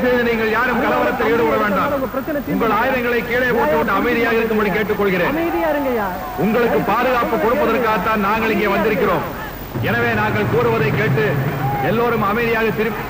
தயவு செய்து நீங்கள் யாரும் கலவரத்தில் ஈடுபட வேண்டாம். உங்கள் ஆயுதங்களை கீழே போட்டுவிட்டு அமைதியாக இருக்கும்படி கேட்டுக்கொள்கிறேன். உங்களுக்கு பாதுகாப்பு கொடுப்பதற்காகத்தான் நாங்கள் இங்கே வந்திருக்கிறோம். எனவே நாங்கள் கூறுவதை கேட்டு எல்லோரும் அமைதியாக திரும்பி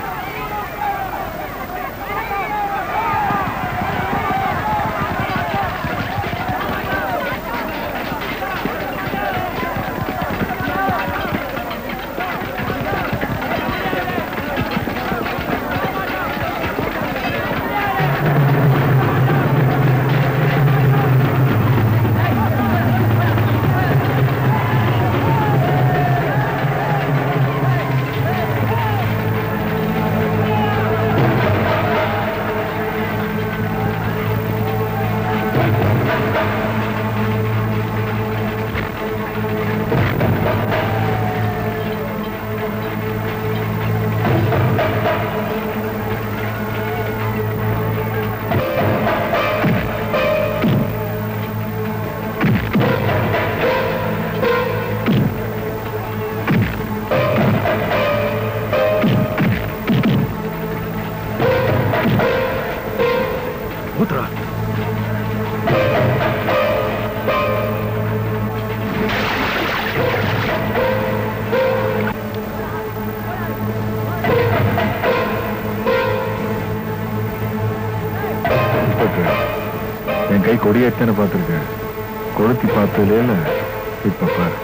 என் கை கொடியேற்றன்னு பார்த்துருக்கேன். கொளுத்தி பார்த்ததுல இப்ப பாரு.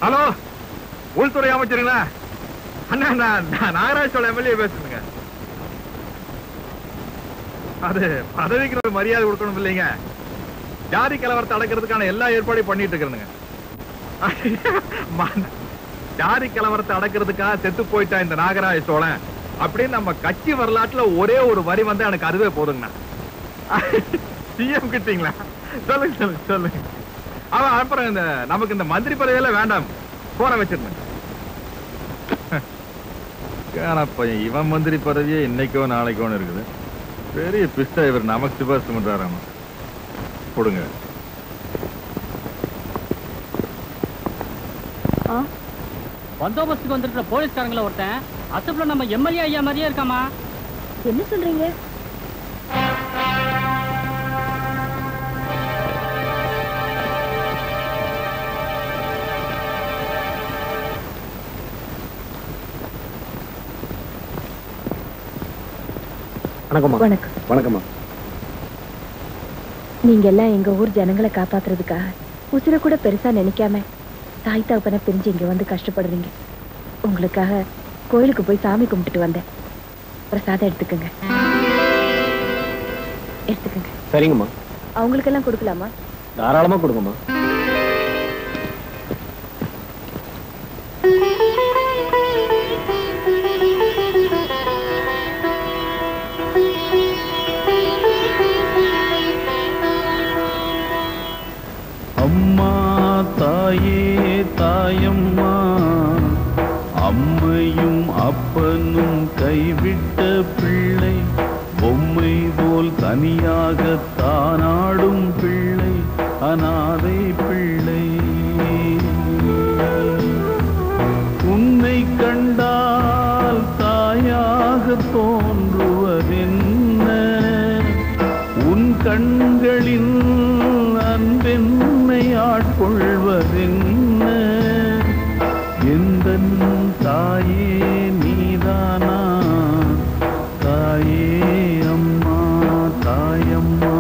ஹலோ, உள்துறை அமைச்சருங்களா? அண்ணா, நான் நாகராஜ் சோழ எம்எல்ஏ பேசுறேங்க. அது பதவிக்கு ஒரு மரியாதை கொடுக்கணும் இல்லைங்க. ஜாதி கலவரத்தை அடக்கிறதுக்கான எல்லா ஏற்பாடையும் பண்ணிட்டு இருக்கிறேங்க. ஜாதி கலவரத்தை அடக்கிறதுக்காக செத்து போயிட்டா இந்த நாகராஜ சோழன் அப்படின்னு நம்ம கட்சி வரலாற்றுல ஒரே ஒரு வரி வந்து எனக்கு அதுவே போதுங்கண்ணா. சிஎம் கிட்டீங்களா? சொல்லுங்க சொல்லுங்க சொல்லுங்க. அவன் அப்புறம் இந்த நமக்கு இந்த மந்திரி பதவியெல்லாம் வேண்டாம், போற வச்சிருந்தேன். பையன் இவன் மந்திரி பதவியே இன்னைக்கோ நாளைக்கோ இருக்குது. பெரிய பிஸ்டா இவர் நமக்கு சிபாரிசு பண்றாராமா. கொடுங்க. பந்தோபஸ்துக்கு வந்துருக்கிற போலீஸ்காரங்கள ஒருத்தன் அசப்ல நம்ம எம்எல்ஏ ஐயா மாதிரியே இருக்காமா. என்ன சொல்றீங்க? வணக்கம்மா. வணக்கம். வணக்கம்மா. நீங்க எல்லாம் எங்க ஊர் ஜனங்களை காப்பாத்துறதுக்காக உசுர கூட பெருசா நினைக்காம தாய் தகப்பனை பிரிஞ்சு இங்க வந்து கஷ்டப்படுறீங்க. உங்களுக்காக கோயிலுக்கு போய் சாமி கும்பிட்டுட்டு வந்தேன். பிரசாதம் எடுத்துக்கங்க. எடுத்துக்கங்க. சரிங்கம்மா. அவங்களுக்கெல்லாம் கொடுக்கலாமா? தாராளமா கொடுங்கம்மா. அம்மா தாயே தாயம்மா, அம்மையும் அப்பனும் கைவிட்ட பிள்ளை, பொம்மை போல் தனியாக தானாடும் பிள்ளை, அனாதை பிள்ளை. உன்னை கண்டால் தாயாக தோன்றுவதென்ன, உன் கண்களின் அன்பென்னை ஆட்கொள்வதென்ன, எந்தன் தாயே நீதானா, தாயே அம்மா தாயம்மா.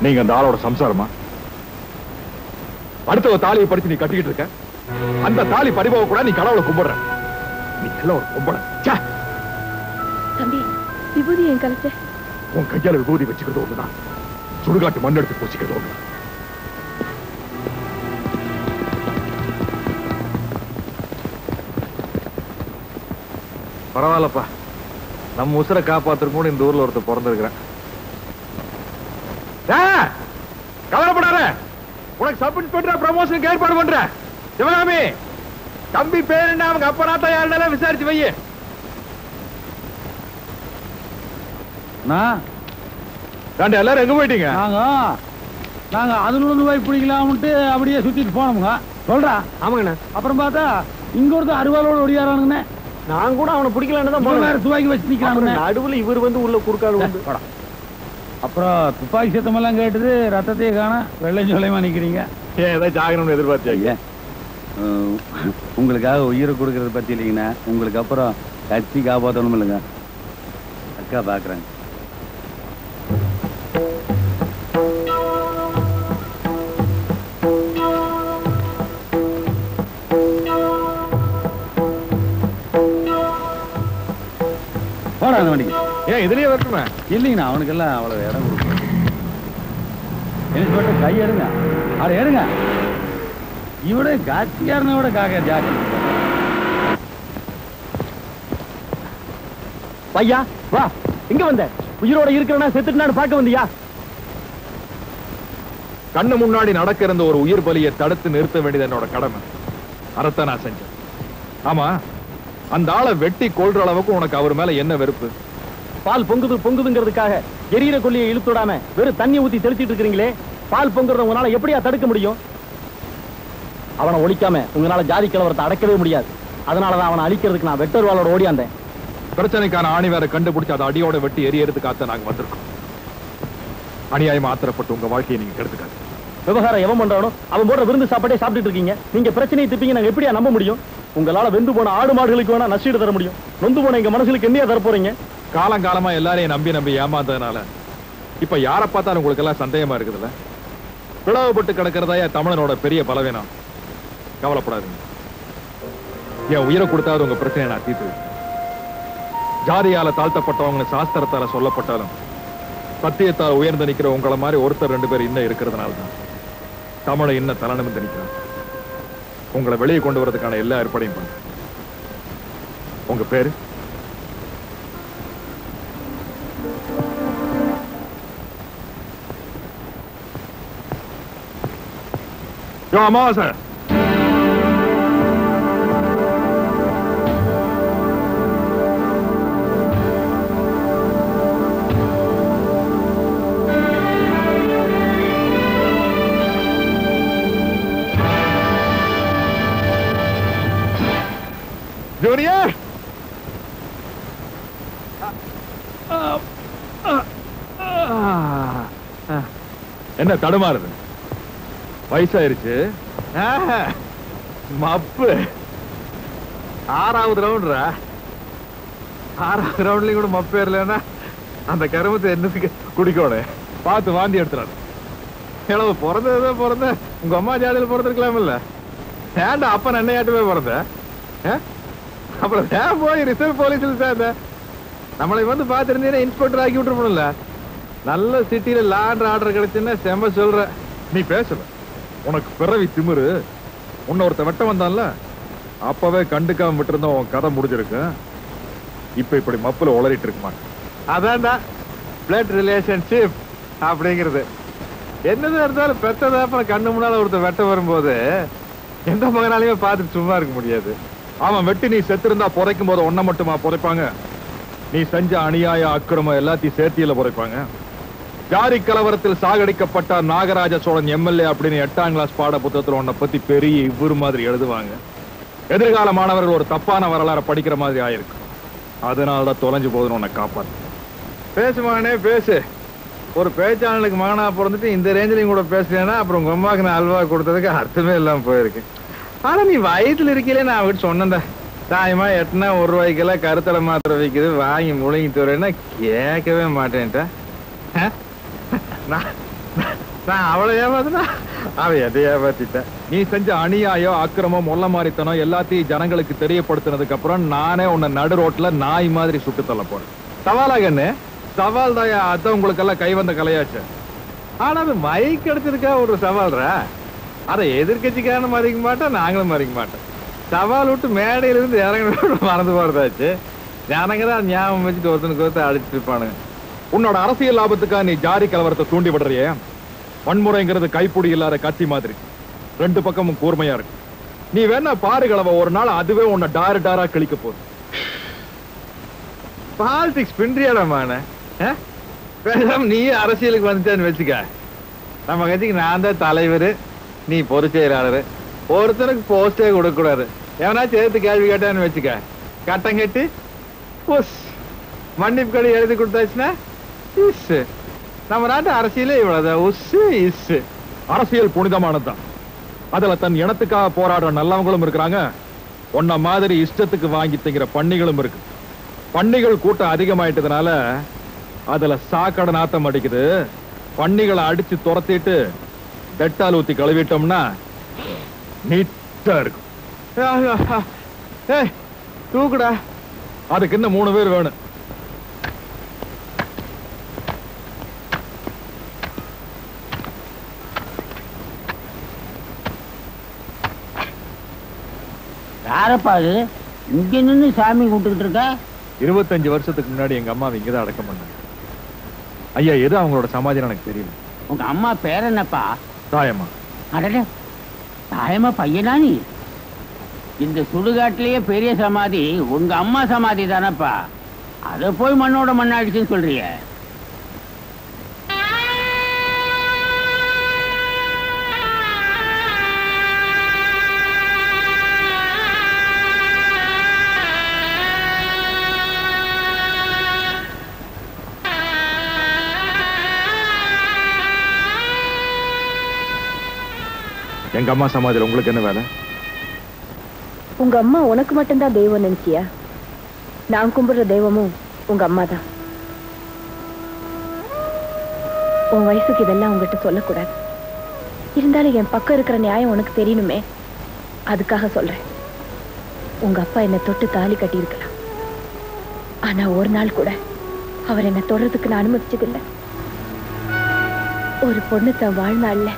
நீங்க அந்த ஆளோட சம்சாரமா? அடுத்த தாலியை படிச்சு நீ கட்டிக்கிட்டு இருக்க. அந்த தாலி பறிபோக கூட நீ கடவுளை கும்பிடுற. நீ எல்லாம் ஒரு கும்பிட. தம்பி, விபூதி என் கலச. உன் கையால விபூதி வச்சுக்கிறது ஒண்ணுதான், சுடுகாட்டு மண் எடுத்து பூசிக்கிறது ஒண்ணு. பரவாயில்லப்பா, நம்ம உசுரை காப்பாத்துறதுக்கு கூட இந்த ஊர்ல ஒருத்தர் பிறந்திருக்கிறேன். கவலைப்படாத, உனக்கு சப் இன்ஸ்பெக்டர் ப்ரமோஷனுக்கு ஏற்பாடு பண்ற. சிவகாமி, தம்பி பேர் என்ன, அவங்க அப்பா நாத்தா யாருனாலும் விசாரிச்சு வைய. எல்லாரும் எங்க போயிட்டீங்க? நாங்க அதுல போய் பிடிக்கலாம்ட்டு அப்படியே சுத்திட்டு போனோமுங்க. சொல்றா. ஆமாங்கண்ணா. அப்புறம் பார்த்தா இங்க ஒருத்தர் அருவாளோட ஒடியாரானுங்கண்ணே. நான் கூட அவனை பிடிக்கலான்னு தான் போனேன். துப்பாக்கி வச்சு நிக்கிறாங்க நடுவுல. இவர் வந்து உள்ள குறுக்காடு வந்து. அப்புறம் துப்பாக்கி சத்தமெல்லாம் கேட்டுது, ரத்தத்தையே காண வெள்ளை சொல்லையுமா நிக்கிறீங்க. ஏதாவது ஜாகரம்னு எதிர்பார்த்தீங்க? உங்களுக்காக உயிரை கொடுக்கறத பத்தி இல்லைங்கண்ணா, உங்களுக்கு அப்புறம் கட்சி காப்பாற்றணும் இல்லைங்க. அக்கா பாக்குறாங்க. போடா அந்த வண்டிக்கு. ஏன் இதுலயே வரட்டுமே? இல்லைங்கண்ணா, அவனுக்கெல்லாம் அவ்வளவு இடம் கொடுக்கணும். என்ன கை எடுங்க, அதை எடுங்க. இவட காட்சிக்காரனோட காக்க ஜாக்கி. பையா வா, இங்க வந்த உயிரோட இருக்கிறனா செத்துட்டான்னு பார்க்க வந்தியா? கண்ணு முன்னாடி நடக்க இருந்த ஒரு உயிர் பலியை தடுத்து நிறுத்த வேண்டியது என்னோட கடமை. அறத்தை நான் செஞ்சேன். ஆமா, அந்த ஆளை வெட்டி கொள்ற அளவுக்கு உனக்கு அவர் மேல என்ன வெறுப்பு? பால் பொங்குதுங்கிறதுக்காக எரியிற கொல்லியை இழுத்துடாம வெறும் தண்ணி ஊத்தி தெளிச்சிட்டு இருக்கிறீங்களே, பால் பொங்குறத உங்களால எப்படியா தடுக்க முடியும்? அவனை ஒழிக்காம உங்களால ஜாதி கலவரத்தை அடக்கவே முடியாது. அதனாலதான் அவனை அழிக்கிறதுக்கு நான் வெட்டர்வாளோட ஓடியாந்தேன். பிரச்சனைக்கான ஆணி வேற கண்டுபிடிச்சு அதை அடியோட வெட்டி எரியறதுக்காக நாங்க வந்திருக்கோம். அநியாயமா ஆத்திரப்பட்டு உங்க வாழ்க்கையை நீங்க கெடுத்துக்காது. விவகாரம் எவன் பண்றானோ அவன் போடுற விருந்து சாப்பாட்டே சாப்பிட்டு இருக்கீங்க. நீங்க பிரச்சனையை திப்பீங்க, நாங்க எப்படியா நம்ப முடியும்? உங்களால வெந்து போன ஆடு மாடுகளுக்கு வேணா நஷ்டீடு தர முடியும். நொந்து போன எங்க மனசுக்கு என்னையா தர போறீங்க? காலங்காலமா எல்லாரையும் நம்பி ஏமாந்ததுனால இப்ப யாரை பார்த்தாலும் உங்களுக்கு எல்லாம் சந்தேகமா இருக்குதுல்ல? பிளவுபட்டு கிடக்கிறதா தமிழனோட பெரிய பலவீனம். கவலைப்படாதீங்க, என் உயிரை கொடுத்தாவது உங்க பிரச்சனையை நான் தீர்த்து. ஜாதியால தாழ்த்தப்பட்டவங்க சாஸ்திரத்தால சொல்லப்பட்டாலும் சத்தியத்தால் உயர்ந்து நிக்கிற உங்களை மாதிரி ஒருத்தர் ரெண்டு பேர் இன்னும் இருக்கிறதுனால்தான் தமிழை இன்னும் தலைநிமிர்ந்து நிற்கிறான். உங்களை வெளியே கொண்டு வரதுக்கான எல்லா ஏற்பாடையும் பண்ண. உங்க பேரு? அமாவாசை. ஜூனியர், என்ன தடுமாறுது? வயசாயிருச்சு. மப்பு 6வது ரவுண்ட்ரா. 6வது ரவுண்ட்லயும் கூட மப்பு ஏறலன்னா அந்த கருமத்தை என்னத்துக்கு குடிக்கணும்? பார்த்து வாந்தி எடுத்துறாரு. எவ்வளவு பிறந்த உங்க அம்மா ஜாதியில் பிறந்திருக்கலாம் இல்ல? ஏன்டா அப்ப நன்னையாட்டுமே பிறந்த? அப்புறம் ஏன் போய் ரிசர்வ் போலீஸ்ல சேர்ந்த? நம்மளை வந்து பாத்துருந்தீங்கன்னா இன்ஸ்பெக்டர் ஆக்கி விட்டுருப்போம்ல. நல்ல சிட்டியில லா அண்ட் ஆர்டர் கிடைச்சுன்னா செம்ம சொல்ற. நீ பேசல, உனக்கு பிறவி திமிரு. உன்ன ஒருத்த வெட்ட வந்தான்ல, அப்பவே கண்டுக்காம விட்டு உன் கதை முடிஞ்சிருக்கு. இப்ப இப்படி மப்புல உளறிட்டு இருக்க மாட்டேன். அதான்டா பிளட் ரிலேஷன்ஷிப் அப்படிங்கிறது. என்னதான் இருந்தாலும் பெத்ததாப்ப கண்ணு முன்னால ஒருத்த வெட்ட வரும்போது எந்த மகனாலையுமே பார்த்துட்டு சும்மா இருக்க முடியாது. அவன் வெட்டி நீ செத்திருந்தா புதைக்கும் போது ஒன்ன மட்டுமா புதைப்பாங்க? நீ செஞ்ச அநியாய அக்கிரமம் எல்லாத்தையும் சேர்த்தியில புதைப்பாங்க. ஜாதி கலவரத்தில் சாகடிக்கப்பட்ட நாகராஜ சோழன் எம்எல்ஏ அப்படின்னு 8ஆம் கிளாஸ் பாட புத்தகத்துல உன்னை பத்தி பெரிய இவ்வுரு மாதிரி எழுதுவாங்க. எதிர்கால மாணவர்கள் ஒரு தப்பான வரலாறு படிக்கிற மாதிரி ஆயிருக்கு. அதனாலதான் தொலைஞ்சு போதுன்னு உன்னை காப்பாத்து. பேசுமானே பேசு. ஒரு பேச்சாளனுக்கு மகனா பிறந்துட்டு இந்த ரேஞ்சிலையும் கூட பேசுறேன்னா அப்புறம் உங்க அம்மாவுக்கு நான் அல்வா கொடுத்ததுக்கு அர்த்தமே இல்லாம போயிருக்கு. ஆனா நீ வயசுல இருக்கீங்களே, நான் அவகிட்ட சொன்னேன்டா, தாயமா 8 1 கருத்தடை மாத்திரை வைக்குது, வாங்கி முழுங்கி தரேன்னா கேட்கவே மாட்டேன்ட்டா. நான் அவளை ஏமாத்தினா அவ எதை ஏமாத்திட்ட. நீ செஞ்ச அநியாயம் அக்கிரமம் மொல்ல மாறித்தனம் எல்லாத்தையும் ஜனங்களுக்கு தெரியப்படுத்தினதுக்கு அப்புறம் நானே உன்னை நடு ரோட்ல நாய் மாதிரி சுட்டு தள்ள போறேன். சவாலா கண்ணு? சவால் தான். அதான் உங்களுக்கு எல்லாம் கை வந்த கலையாச்சு. ஆனா அது மைக் எடுத்திருக்கா ஒரு சவால்ரா. அதை எதிர்கட்சிக்காரனு மறிக்க மாட்டேன், நாங்களும் மறிக்க மாட்டேன். சவால் விட்டு மேடையில இருந்து இறங்க மறந்து போறதாச்சு. ஜனங்க தான் ஞாபகம் வச்சுட்டு ஒருத்தனுக்கு ஒருத்தர் அடிச்சுட்டு இருப்பானுங்க. உன்னோட அரசியல் லாபத்துக்காக நீ ஜாதி கலவரத்தை தூண்டி விடுறியே. வன்முறைங்கிறது கைப்பிடி இல்லாத கத்தி மாதிரி, ரெண்டு பக்கமும் கூர்மையா இருக்கு. நீ வேணா பாரு கலவ, ஒரு நாள் அதுவே உன்னை டாரு டாரா கிழிக்க போகுது. பாலிடிக்ஸ் பின்றியாடமான நீ அரசியலுக்கு வந்துட்டேன்னு வச்சுக்க. நம்ம கட்சிக்கு நான் தான் தலைவர், நீ பொதுச் செயலாளர். ஒருத்தனுக்கு போஸ்டே கொடுக்க கூடாது. எவனாச்சும் எடுத்து கேள்வி கேட்டான்னு வச்சுக்க, கட்டம் கட்டி மன்னிப்பு கடை எழுதி கொடுத்தாச்சுன்னா நம்ம நாட்டு அரசியலே இவ்வளவுதான். உஸ் இஸ். அரசியல் புனிதமானதுதான். அதுல தன் இனத்துக்காக போராடுற நல்லவங்களும் இருக்கிறாங்க, உன்ன மாதிரி இஷ்டத்துக்கு வாங்கி திங்கிற பன்னிகளும் இருக்கு. பன்னிகள் கூட்டம் அதிகமாயிட்டதுனால அதுல சாக்கடை நாத்தம் அடிக்குது. பன்னிகளை அடிச்சு துரத்திட்டு டெட்டால் ஊத்தி கழுவிட்டோம்னா நீட்டா இருக்கும். தூக்குடா. அதுக்கு இன்னும் 3 பேர் வேணும். யாரப்பா அது இங்க நின்று சாமி கூப்பிட்டு இருக்க? 25 வருஷத்துக்கு முன்னாடி எங்க அம்மாவை இங்கதான் அடக்கம் பண்ணாங்க. ஐயா, எது அவங்களோட சமாதி எனக்கு தெரியல. உங்க அம்மா பேர் என்னப்பா? தாயம்மா. அடடே, தாயம்மா பையனா நீ? இந்த சுடுகாட்டிலேயே பெரிய சமாதி உங்க அம்மா சமாதி தானப்பா. அதை போய் மண்ணோட மண்ணாடிச்சுன்னு சொல்றிய? எங்க அம்மா சமாதியில் உங்களுக்கு என்ன வேலை? உங்க அம்மா உனக்கு மட்டும்தான் தெய்வம் நினைச்சியா? நான் கும்பிடுற தெய்வமும் உங்க அம்மா தான். உன் வயசுக்கு இதெல்லாம் உங்ககிட்ட சொல்லக்கூடாது. இருந்தாலும் என் பக்கம் இருக்கிற நியாயம் உனக்கு தெரியணுமே, அதுக்காக சொல்றேன். உங்க அப்பா என்னை தொட்டு தாலி கட்டி இருக்கலாம், ஆனா ஒரு நாள் கூட அவர் என்னை தொடர்றதுக்கு நான் அனுமதிச்சதில்லை. ஒரு பொண்ணு தன் வாழ்நாள்ல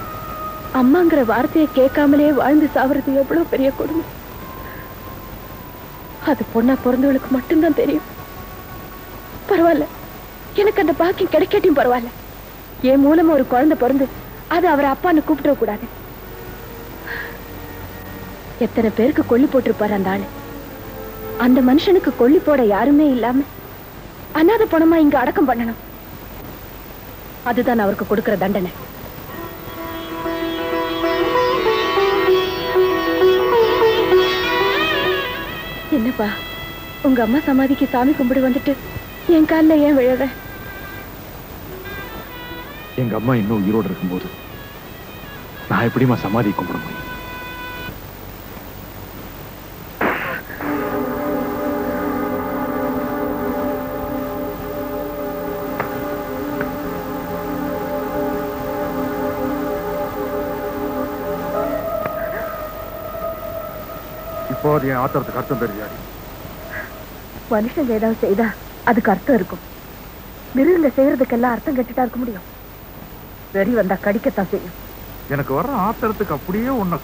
அம்மாங்கிற வார்த்தையை கேட்காமலே வாழ்ந்து சாவறது எவ்வளவு பெரிய கொடுமை. அது பொண்ணா பிறந்தவளுக்கு மட்டும்தான் தெரியும். பரவாயில்ல, எனக்கு அந்த பாக்கியம் கிடைக்கட்டும் பரவாயில்ல. என் மூலமா ஒரு குழந்தை பிறந்து அது அவரை அப்பான்னு கூப்பிட கூடாது. எத்தனை பேருக்கு கொல்லி போட்டிருப்பாரு அந்த ஆளு. அந்த மனுஷனுக்கு கொல்லி போட யாருமே இல்லாம அனாதை பணமா இங்க அடக்கம் பண்ணணும். அதுதான் அவருக்கு கொடுக்கிற தண்டனை. என்னப்பா, உங்க அம்மா சமாதிக்கு சாமி கும்பிடு வந்துட்டு என் காலில் ஏன் விழற? எங்க அம்மா இன்னும் உயிரோடு இருக்கும்போது நான் எப்படிமா சமாதி கும்பிட முடியும்? இப்போ என் ஆத்திரத்துக்கு அர்த்தம் தெரியாது. மனுஷங்க ஏதாவது செய்தா அதுக்கு அர்த்தம் இருக்கும். மிருகங்க செய்யறதுக்கெல்லாம் அர்த்தம் கெட்டுட்டா இருக்க முடியும். வெறி வந்தா கடிக்கத்தான் செய்யும். எனக்கு வர்ற ஆத்திரத்துக்கு அப்படியே உன்னை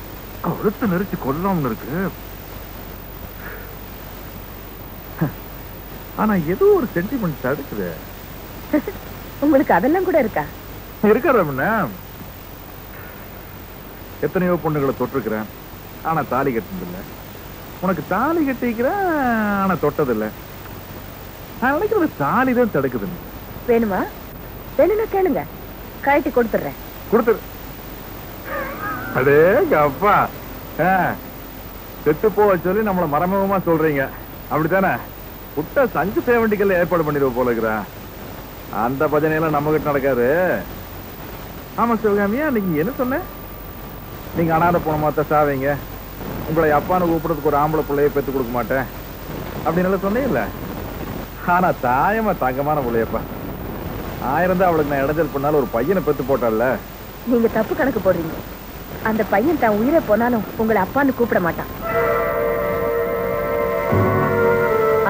கழுத்து நெரிச்சு கொல்லாம இருக்கு. ஆனா ஏதோ ஒரு சென்டிமெண்ட் தடுக்குது. உங்களுக்கு அதெல்லாம் கூட இருக்கா? இருக்க. எத்தனையோ பொண்ணுகளை தொட்டிருக்கிறேன், ஆனா தாலி கட்டினதில்லை. உனக்கு தாலி கட்டிக்கிறேன், ஆனா தொட்டதில்லை. நான் நினைக்கிறது தாலி தான் தடுக்குது. வேணுமா? வேணும்னா கேளுங்க, கழட்டி கொடுத்துடுறேன். கொடுத்துரு. அடே அப்பா, செத்து போக சொல்லி நம்மள மரமமா சொல்றீங்க, அப்படித்தானே? புட்ட சங்கு சேவண்டிக்கல்ல ஏற்பாடு பண்ணிடுவோம் போல இருக்கிற. அந்த பஜனையெல்லாம் நம்ம கிட்ட நடக்காது. ஆமா சிவகாமியா, நீங்க என்ன சொன்ன? நீங்க அனாதை போன மாத்த சாவீங்க, உங்களை அப்பான்னு கூப்பிடுறதுக்கு ஒரு ஆம்பளை பிள்ளைய பெற்று கொடுக்க மாட்டேன் அப்படின்னு சொன்னீங்கல்ல. ஆனா தாயமா தங்கமான பிள்ளையப்பா. ஆயிரம் அவளுக்கு நான் இடைஞ்சல் பண்ணாலும் ஒரு பையனை பெத்து போட்டால. நீங்க தப்பு கணக்கு போடுறீங்க. அந்த பையன் தான் உயிரை போனாலும் உங்களை அப்பான்னு கூப்பிட மாட்டான்.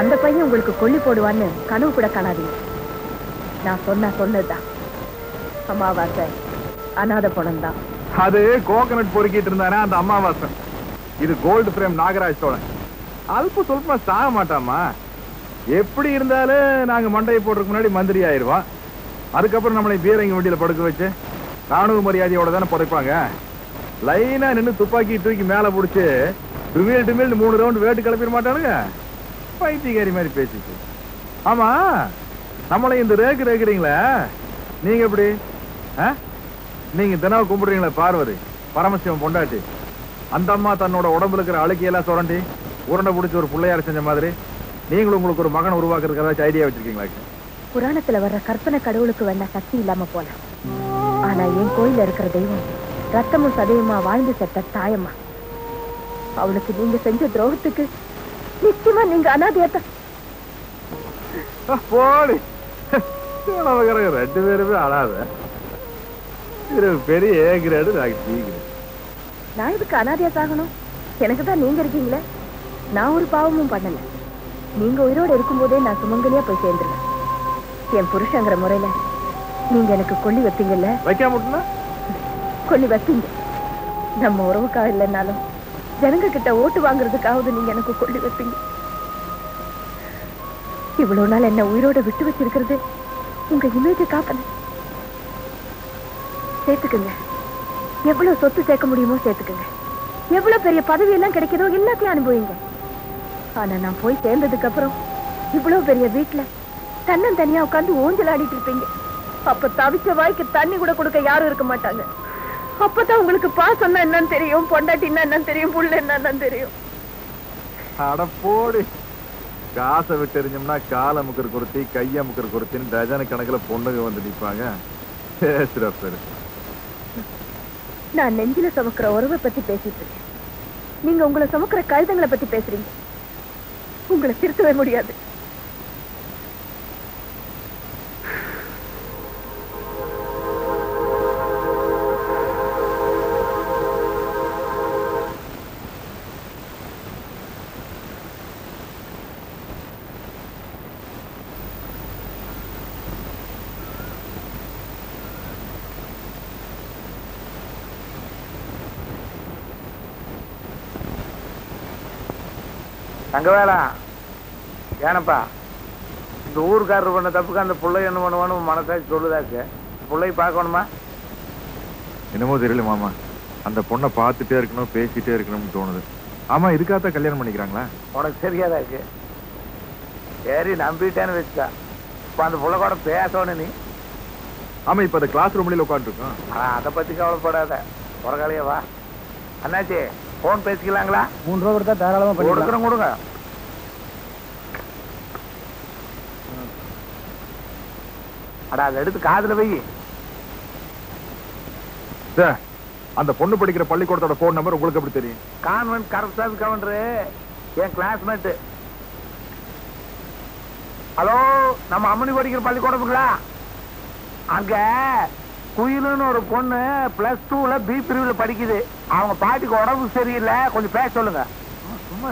அந்த பையன் உங்களுக்கு கொல்லி போடுவான்னு கனவு கூட காணாதீங்க. நான் சொன்னதுதான். அமாவாசை அநாத பணம் தான். அது கோகனட் பொறுக்கிட்டு இருந்தானே அந்த அமாவாசை. இது கோல்டு பிரேம் நாகராஜ் சோழன். அல்ப சொல்பமா சாக மாட்டாமா. எப்படி இருந்தாலும் நாங்க மண்டையை போடுறதுக்கு முன்னாடி மந்திரி ஆயிடுவான். அதுக்கப்புறம் நம்மளை பீரங்கி வண்டியில படுக்க வச்சு ராணுவ மரியாதையோட தானே புதைப்பாங்க. லைனா நின்று துப்பாக்கி தூக்கி மேல பிடிச்சு டுமில் டுமில் 3 ரவுண்ட் வேட்டு கிளப்பிட மாட்டானுங்க. பைத்தியக்காரி மாதிரி பேசிச்சு. ஆமா, நம்மளை இந்த ரேக்குறீங்களே, நீங்க எப்படி? நீங்க தினம் கும்பிடுறீங்களா பார்வதி பரமசிவம் பொண்டாட்டி? அந்த அம்மா தன்னோட உடம்புல இருக்கிற அழுக்கையெல்லாம் சுரண்டி உருண்டை பிடிச்சி ஒரு பிள்ளையார செஞ்ச மாதிரி நீங்களும் உங்களுக்கு ஒரு மகன் உருவாக்குறதுக்கு ஏதாச்சும் ஐடியா வச்சிருக்கீங்களா? புராணத்துல வர்ற கற்பனை கடவுளுக்கு வேணா சக்தி இல்லாம போல. ஆனா என் கோயில இருக்கிற தெய்வம் ரத்தமும் சதையுமா வாழ்ந்து செத்த தாயம்மா. அவளுக்கு நீங்க செஞ்ச துரோகத்துக்கு நிச்சயமா நீங்க அனாதையத்த போடி. 2 பேருமே அழாத. பெரிய ஏ கிரேடு நான் இதுக்கு அனாதையா சாகணும்? எனக்கு தான் நீங்க இருக்கீங்களே. நான் ஒரு பாவமும் பண்ணல. நீங்க உயிரோடு இருக்கும் போதே நான் சுமங்கலியா போய் சேர்ந்துருவேன். என் புருஷங்கிற முறையில நீங்க எனக்கு கொல்லி வைப்பீங்கல்ல? வைக்காம கொல்லி வைப்பீங்க. நம்ம உறவுக்காக இல்லைன்னாலும் ஜனங்க கிட்ட ஓட்டு வாங்குறதுக்காவது நீங்க எனக்கு கொல்லி வைப்பீங்க. இவ்வளவு நாள் என்ன உயிரோட விட்டு வச்சிருக்கிறது உங்க இமேஜை காக்கணும். சேர்த்துக்குங்க. எவ்வளவு சொத்து சேர்க்க முடியுமோ சேர்த்துக்குங்க. எவ்வளவு பெரிய பதவி எல்லாம் கிடைக்குதோ எல்லாத்தையும் அனுபவிங்க. ஆனா நான் போய் சேர்ந்ததுக்கு அப்புறம் இவ்வளவு பெரிய வீட்டுல தன்னந்தனியா உட்கார்ந்து ஊஞ்சல் ஆடிட்டு இருப்பீங்க. அப்ப தவிச்ச வாய்க்கு தண்ணி கூட கொடுக்க யாரும் இருக்க மாட்டாங்க. அப்பதான் உங்களுக்கு பாசம்னா என்னன்னு தெரியும், பொண்டாட்டின்னா என்னன்னு தெரியும், புள்ள என்னன்னு தெரியும். அட போடி. காசை விட்டு எறிஞ்சோம்னா காலை முக்கிற குருத்தி கைய முக்கிற குருத்தின்னு டஜன கணக்கில் பொண்ணுங்க வந்து நிற்பாங்க. நான் நெஞ்சில சுமக்கிற உறவை பத்தி பேசிட்டு இருக்கேன். நீங்க உங்களை சுமக்கிற கழுதங்களை பத்தி பேசுறீங்க. உங்களை திருத்தவே முடியாது. தங்கவேலா, ஏனப்பா இந்த ஊருக்காரர் பண்ண தப்புக்கு அந்த பிள்ளை என்ன பண்ணுவான்னு மனசாட்சி சொல்லுதாச்சு. பிள்ளையை பார்க்கணுமா? என்னமோ தெரியல மாமா, அந்த பொண்ணை பார்த்துட்டே இருக்கணும் பேசிட்டே இருக்கணும்னு தோணுது. ஆமா, இதுக்காகத்தான் கல்யாணம் பண்ணிக்கிறாங்களா? உனக்கு தெரியாதா இருக்கு? சரி, நம்பிட்டேன்னு வச்சுக்கா. இப்போ அந்த பிள்ளை கூட பேசணும் நீ. ஆமா, இப்ப அந்த கிளாஸ் ரூம்ல உட்காந்துருக்கோம். அதை பத்தி கவலைப்படாத. உரகாலியா வா. அண்ணாச்சி, போன் பேசிக்கலாங்களா? 3 ரூபா கொடுத்தா தாராளமா கொடுக்குறோம். கொடுங்க. அடா, அதை எடுத்து காதுல வை. அந்த பொண்ணு படிக்கிற பள்ளிக்கூடத்தோட போன் நம்பர் உங்களுக்கு எப்படி தெரியும்? கான்வென்ட் கரப்ஷன் கவுண்டரு, என் கிளாஸ்மேட். ஹலோ, நம்ம அம்மனி படிக்கிற பள்ளிக்கூடமுங்களா? அங்க குயிலுன்னு ஒரு பொண்ணு +2ல பி பிரிவுல படிக்குது. அவங்க பாட்டிக்கு உடம்பு சரியில்லை, கொஞ்சம் பேச சொல்லுங்க. சும்மா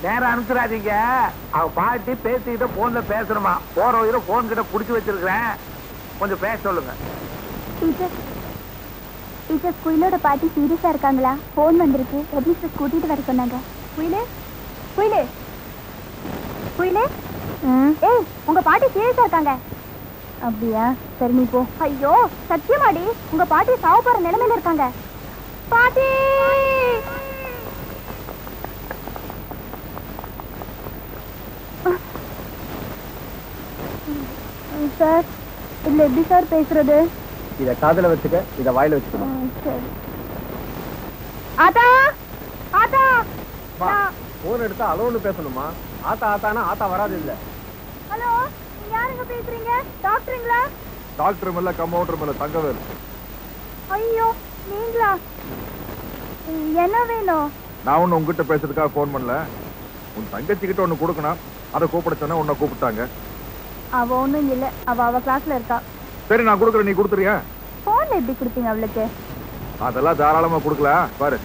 நேரம் அனுப்பிச்சிடாதீங்க. அவங்க பாட்டி பேசிக்கிட்ட போன்ல பேசணுமா. போற உயிரை போன் கிட்ட புடிச்சு வச்சிருக்கிறேன், கொஞ்சம் பேச சொல்லுங்க. டீச்சர், குயிலோட பாட்டி சீரியஸா இருக்காங்களா? போன் வந்திருக்கு, ஹெட்மிஸ்டர் கூட்டிட்டு வர சொன்னாங்க. குயிலே குயிலே குயிலே, ஏய், உங்க பாட்டி சீரியஸா இருக்காங்க. அப்படியா? சரி, நீ போ. ஐயோ, சத்தியமாடி, உங்க பாட்டி சாவ போற நிலைமையில இருக்காங்க. பாட்டி! சார், இதுல எப்படி சார் பேசுறது? இத காதுல வச்சுக்க, இத வாயில வச்சுக்கணும். சரி. ஆத்தா, ஆத்தா, போன் எடுத்தா அலோன்னு பேசணுமா? ஆத்தா ஆத்தானா ஆத்தா வராது இல்ல. ஹலோ, நீங்க யாருங்க பேசுறீங்க? டாக்டருங்களா? டாக்டர் இல்ல, கம்பவுண்டர் இல்ல, தங்கவேல். ஐயோ, நீங்களா? என்ன வேணும்? நான் ஒண்ணு உங்ககிட்ட பேசுறதுக்காக போன் பண்ணல. உன் தங்கச்சி கிட்ட ஒண்ணு கொடுக்கணும், அதை கூப்பிட சொன்னா உன்னை கூப்பிட்டாங்க. அவ ஒண்ணும் இல்ல, அவ கிளாஸ்ல இருக்கா. சரி நான் கொடுக்குறேன், நீ கொடுத்துறியா? போன்ல எப்படி கொடுத்தீங்க அவளுக்கு? அதெல்லாம் தாராளமா கொடுக்கலாம் பாரு.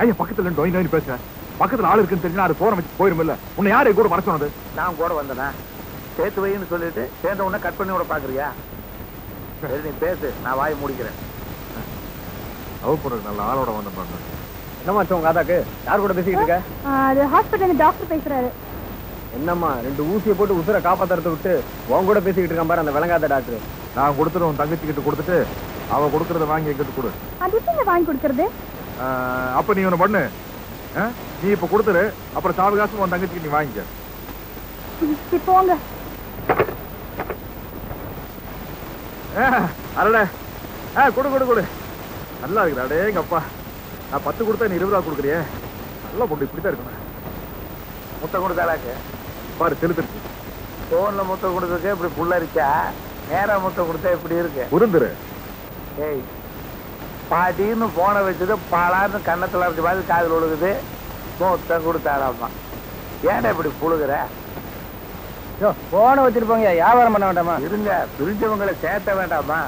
ஐயா பக்கத்துல நோய் பேசுறேன். பக்கத்துல ஆள் இருக்குன்னு தெரிஞ்சா அது போன வச்சு போயிரும் இல்ல. உன்னை யாரு கூட வர சொன்னது? நான் கூட வந்தேனா? சேர்த்து வைன்னு சொல்லிட்டு சேர்ந்த உடனே கட் பண்ணி விட பாக்குறியா? சரி நீ பேசு, நான் வாய் முடிக்கிறேன். நல்ல ஆளோட வந்தேன். என்னம்மா உங்க ஆதாக்கு யார் கூட பேசிக்கிட்டு இருக்க? அது ஹாஸ்பிட்டல் டாக்டர் பேசுறாரு. என்னம்மா 2 ஊசியை போட்டு உசுரை காப்பாத்துறத விட்டு உன் கூட பேசிக்கிட்டு இருக்கான் பாரு அந்த விளங்காத டாக்டர். நான் கொடுத்துட்டு உன் தங்கச்சி கிட்ட கொடுத்துட்டு அவ கொடுக்கறத வாங்கி எங்கிட்ட கொடு. அது எப்படி வாங்கி கொடுக்கறது? அப்ப நீ ஒண்ணு பண்ணு, நீ இப்ப கொடுத்துரு, அப்புறம் சாவகாசம் உன் தங்கச்சிக்கு நீ வாங்கிக்க. போங்க. அரட கொடு கொடு கொடு. நல்லா இருக்குடா. அடே எங்க அப்பா, நான் 10 கொடுத்தா நீ 20 கொடுக்குறியே. நல்லா பொண்ணு இப்படித்தான் இருக்கணும். முத்தம் கொடுத்தாளாக்கு பாரு செலுத்துருச்சு. போன்ல முத்தம் கொடுத்துருக்கு இப்படி புள்ளரிச்சா, நேரா முத்தம் கொடுத்தா இப்படி இருக்கு. உருந்துரு. ஏய் பாட்டின்னு போன வச்சது பாலான்னு கண்ணத்துல அரைச்ச மாதிரி காதில் ஒழுகுது. முத்தம் கொடுத்தாடாமா. ஏன்டா இப்படி புழுகுற? போன வச்சிருப்பாங்க, வியாபாரம் பண்ண வேண்டாமா? இருங்க, பிரிஞ்சவங்களை சேர்த்த வேண்டாமா?